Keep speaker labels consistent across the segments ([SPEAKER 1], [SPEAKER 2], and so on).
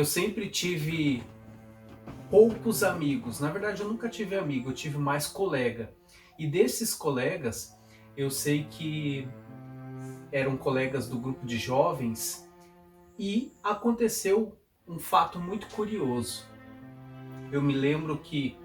[SPEAKER 1] Eu sempre tive poucos amigos. Na verdade, eu nunca tive amigo, eu tive mais colega. E desses colegas, eu sei que eram colegas do grupo de jovens e aconteceu um fato muito curioso. Eu me lembro que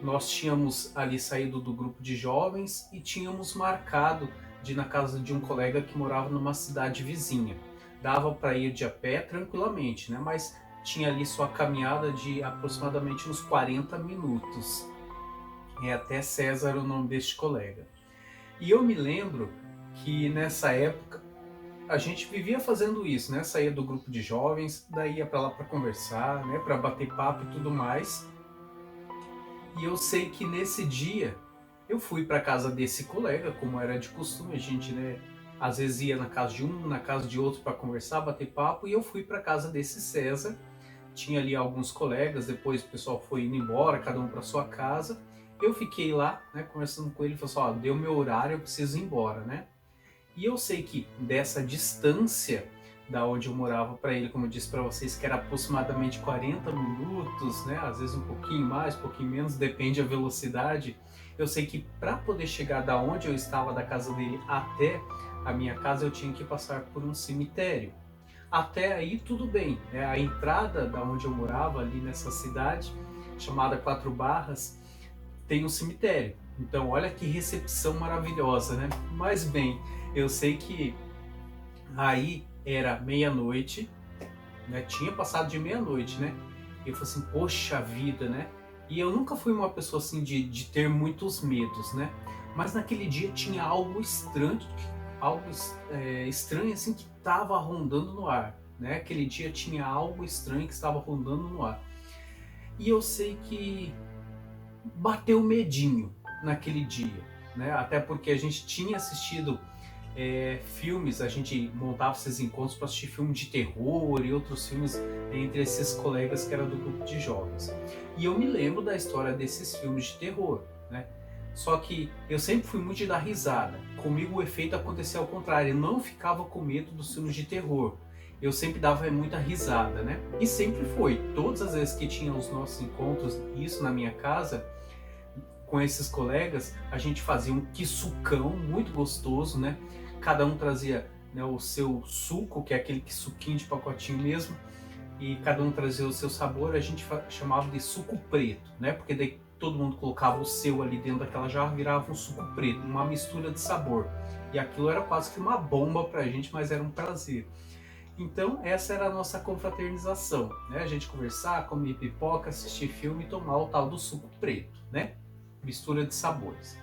[SPEAKER 1] nós tínhamos ali saído do grupo de jovens e tínhamos marcado de ir na casa de um colega que morava numa cidade vizinha. Dava para ir de a pé tranquilamente, né? Mas tinha ali sua caminhada de aproximadamente uns 40 minutos. É até César o nome deste colega. E eu me lembro que nessa época a gente vivia fazendo isso, né? Saía do grupo de jovens, daí ia para lá para conversar, né? Para bater papo e tudo mais. E eu sei que nesse dia eu fui para casa desse colega, como era de costume, a gente, né, às vezes ia na casa de um, na casa de outro para conversar, bater papo, e eu fui para casa desse César. Tinha ali alguns colegas, depois o pessoal foi indo embora, cada um para sua casa. Eu fiquei lá, né, conversando com ele, falou assim, ó, deu meu horário, eu preciso ir embora, né? E eu sei que dessa distância da onde eu morava para ele, como eu disse para vocês, que era aproximadamente 40 minutos, né? Às vezes um pouquinho mais, um pouquinho menos, depende da velocidade. Eu sei que para poder chegar da onde eu estava, da casa dele até a minha casa, eu tinha que passar por um cemitério. Até aí tudo bem, né? A entrada da onde eu morava, ali nessa cidade, chamada Quatro Barras, tem um cemitério. Então, olha que recepção maravilhosa, né? Mas bem, eu sei que aí era meia-noite, né? Tinha passado de meia-noite, né? E eu falei assim, poxa vida, né? E eu nunca fui uma pessoa assim de ter muitos medos, né? Mas naquele dia tinha algo estranho, estranho assim que estava rondando no ar, né? Aquele dia tinha algo estranho que estava rondando no ar. E eu sei que bateu medinho naquele dia, né? Até porque a gente tinha assistido filmes, a gente montava esses encontros para assistir filme de terror e outros filmes entre esses colegas que era do grupo de jovens. E eu me lembro da história desses filmes de terror, né? Só que eu sempre fui muito de dar risada. Comigo o efeito acontecia ao contrário, eu não ficava com medo dos filmes de terror. Eu sempre dava muita risada, né? E sempre foi. Todas as vezes que tinha os nossos encontros, isso na minha casa, com esses colegas, a gente fazia um quissucão muito gostoso, né? Cada um trazia, né, o seu suco, que é aquele suquinho de pacotinho mesmo, e cada um trazia o seu sabor, a gente chamava de suco preto, né? Porque daí todo mundo colocava o seu ali dentro daquela jarra, virava um suco preto, uma mistura de sabor. E aquilo era quase que uma bomba pra gente, mas era um prazer. Então essa era a nossa confraternização, né? A gente conversar, comer pipoca, assistir filme e tomar o tal do suco preto, né? Mistura de sabores.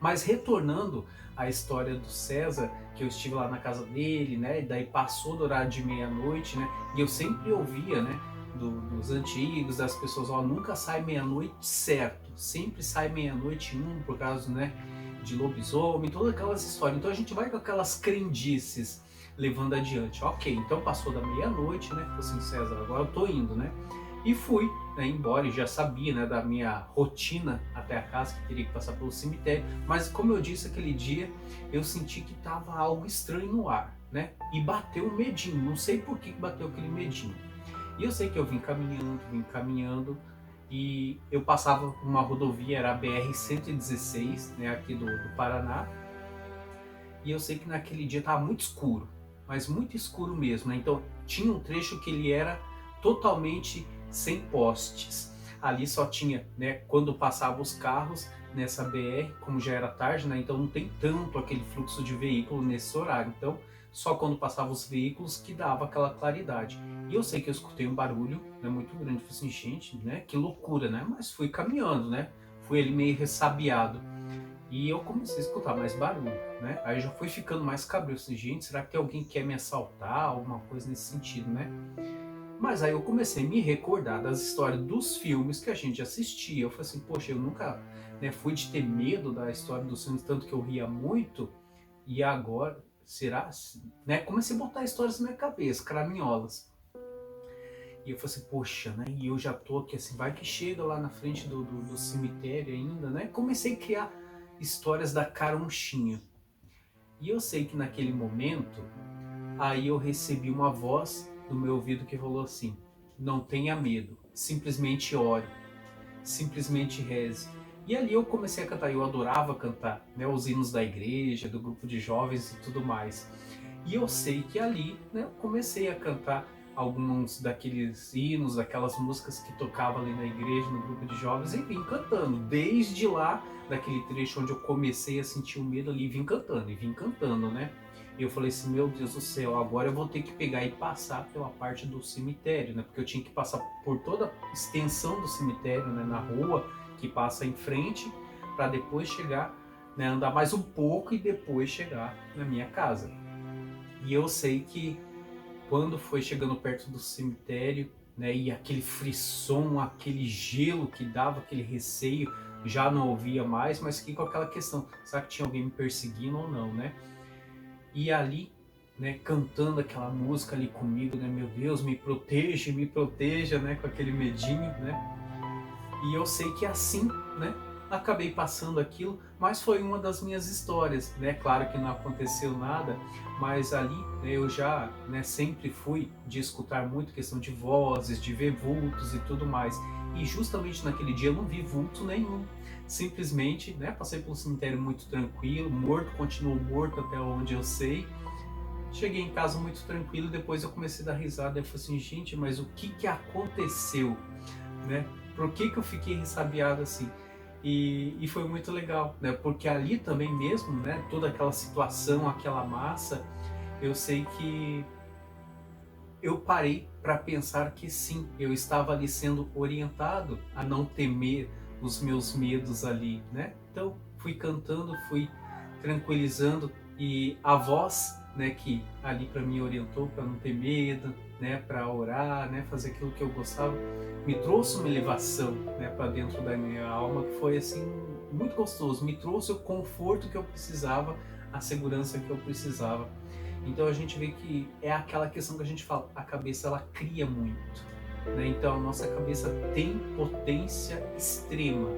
[SPEAKER 1] Mas retornando à história do César, que eu estive lá na casa dele, né? E daí passou do horário de meia-noite, né? E eu sempre ouvia, né? Dos antigos, das pessoas, ó, nunca sai meia-noite certo, sempre sai meia-noite por causa, né? De lobisomem, todas aquelas histórias. Então a gente vai com aquelas crendices levando adiante. Ok, então passou da meia-noite, né? Falei assim, César, agora eu tô indo, né? E fui, né, embora, e já sabia, né, da minha rotina até a casa, que teria que passar pelo cemitério, mas como eu disse aquele dia, eu senti que estava algo estranho no ar, né, e bateu um medinho, não sei por que bateu aquele medinho. E eu sei que eu vim caminhando, e eu passava por uma rodovia, era a BR-116, né, aqui do Paraná, e eu sei que naquele dia estava muito escuro, mas muito escuro mesmo, né, então tinha um trecho que ele era totalmente sem postes. Ali só tinha, né, quando passavam os carros nessa BR, como já era tarde, né, então não tem tanto aquele fluxo de veículo nesse horário. Então, só quando passavam os veículos que dava aquela claridade. E eu sei que eu escutei um barulho, né, muito grande. Falei assim, gente, né, que loucura, né? Mas fui caminhando, né? Fui ali meio ressabiado. E eu comecei a escutar mais barulho, né? Aí já fui ficando mais cabreiro. Assim, gente, será que tem alguém que quer me assaltar? Alguma coisa nesse sentido, né? Mas aí eu comecei a me recordar das histórias dos filmes que a gente assistia. Eu falei assim, poxa, eu nunca, né, fui de ter medo da história dos filmes, tanto que eu ria muito. E agora, será? Né? Comecei a botar histórias na minha cabeça, craminholas. E eu falei assim, poxa, né? E eu já tô aqui assim, vai que chega lá na frente do cemitério ainda, né? Comecei a criar histórias da caronchinha. E eu sei que naquele momento, aí eu recebi uma voz do meu ouvido que falou assim, não tenha medo, simplesmente ore, simplesmente reze. E ali eu comecei a cantar, eu adorava cantar, né, os hinos da igreja, do grupo de jovens e tudo mais. E eu sei que ali, né, eu comecei a cantar alguns daqueles hinos, daquelas músicas que tocava ali na igreja, no grupo de jovens, e vim cantando. Desde lá, daquele trecho onde eu comecei a sentir o medo ali, e vim cantando, né? E eu falei assim, meu Deus do céu, agora eu vou ter que pegar e passar pela parte do cemitério, né? Porque eu tinha que passar por toda a extensão do cemitério, né? Na rua que passa em frente, para depois chegar, né? Andar mais um pouco e depois chegar na minha casa. E eu sei que quando foi chegando perto do cemitério, né? E aquele frisson, aquele gelo que dava, aquele receio, já não ouvia mais, mas que com aquela questão, será que tinha alguém me perseguindo ou não, né? E ali, né, cantando aquela música ali comigo, né, meu Deus, me proteja, né, com aquele medinho, né, e eu sei que assim, né, acabei passando aquilo, mas foi uma das minhas histórias, né, claro que não aconteceu nada, mas ali, né, eu já, né, sempre fui de escutar muito questão de vozes, de ver vultos e tudo mais, e justamente naquele dia eu não vi vulto nenhum, simplesmente, né, passei pelo cemitério muito tranquilo, morto, continuou morto até onde eu sei. Cheguei em casa muito tranquilo, depois eu comecei a dar risada, eu falei assim, gente, mas o que que aconteceu, né? Por que que eu fiquei ressabiado assim? E foi muito legal, né? Porque ali também mesmo, né, toda aquela situação, aquela massa, eu sei que eu parei para pensar que sim, eu estava ali sendo orientado a não temer os meus medos ali, né? Então fui cantando, fui tranquilizando e a voz, né, que ali para mim orientou para não ter medo, né, para orar, né, fazer aquilo que eu gostava, me trouxe uma elevação, né, para dentro da minha alma que foi assim muito gostoso, me trouxe o conforto que eu precisava, a segurança que eu precisava. Então a gente vê que é aquela questão que a gente fala, a cabeça ela cria muito, né? Então a nossa cabeça tem potência extrema.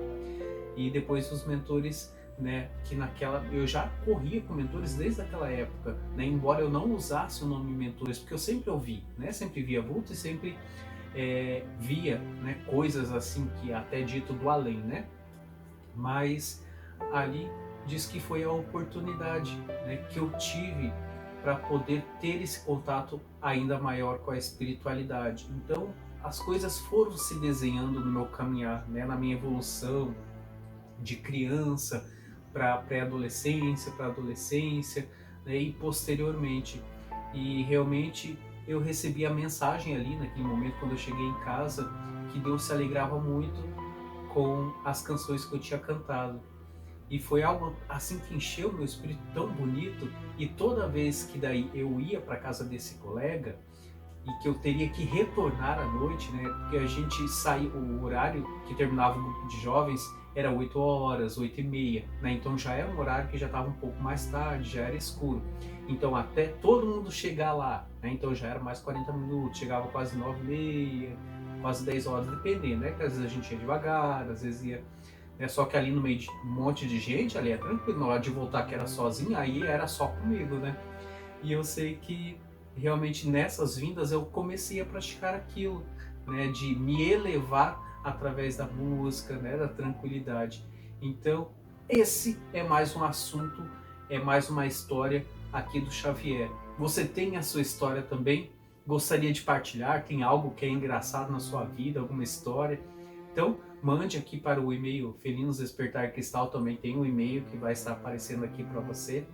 [SPEAKER 1] E depois os mentores, né, que naquela eu já corria com mentores desde aquela época, né? Embora eu não usasse o nome mentores, porque eu sempre ouvi, né? Sempre via vulto e sempre via, né, coisas assim que até dito do além, né? Mas ali diz que foi a oportunidade, né, que eu tive para poder ter esse contato ainda maior com a espiritualidade. Então, as coisas foram se desenhando no meu caminhar, né, na minha evolução de criança para pré-adolescência, para adolescência, né, e posteriormente. E realmente eu recebi a mensagem ali naquele momento quando eu cheguei em casa que Deus se alegrava muito com as canções que eu tinha cantado. E foi algo assim que encheu meu espírito tão bonito. E toda vez que daí eu ia para casa desse colega e que eu teria que retornar à noite, né? Porque a gente saía, o horário que terminava o grupo de jovens era 8 horas, 8 e meia, né? Então já era um horário que já estava um pouco mais tarde, já era escuro. Então até todo mundo chegar lá, né? Então já era mais 40 minutos, chegava quase 9 e meia, quase 10 horas, dependendo, né? Que às vezes a gente ia devagar, às vezes ia, né? Só que ali no meio de um monte de gente, ali é tranquilo, na hora de voltar que era sozinho, aí era só comigo, né? E eu sei que realmente nessas vindas eu comecei a praticar aquilo, né? De me elevar através da música, né? Da tranquilidade. Então, esse é mais um assunto, é mais uma história aqui do Xavier. Você tem a sua história também? Gostaria de partilhar? Tem algo que é engraçado na sua vida, alguma história? Então, mande aqui para o e-mail Felinos Despertar Cristal, também tem um e-mail que vai estar aparecendo aqui para você.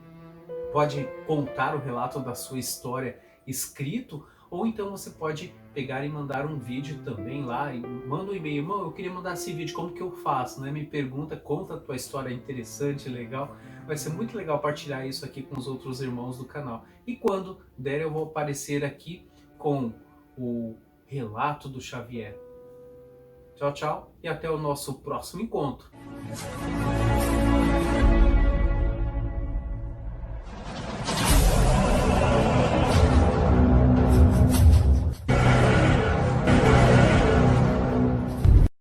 [SPEAKER 1] Pode contar o relato da sua história escrito, ou então você pode pegar e mandar um vídeo também lá, e manda um e-mail, irmão, eu queria mandar esse vídeo, como que eu faço? Né? Me pergunta, conta a tua história interessante, legal. Vai ser muito legal partilhar isso aqui com os outros irmãos do canal. E quando der, eu vou aparecer aqui com o relato do Xavier. Tchau, tchau, e até o nosso próximo encontro.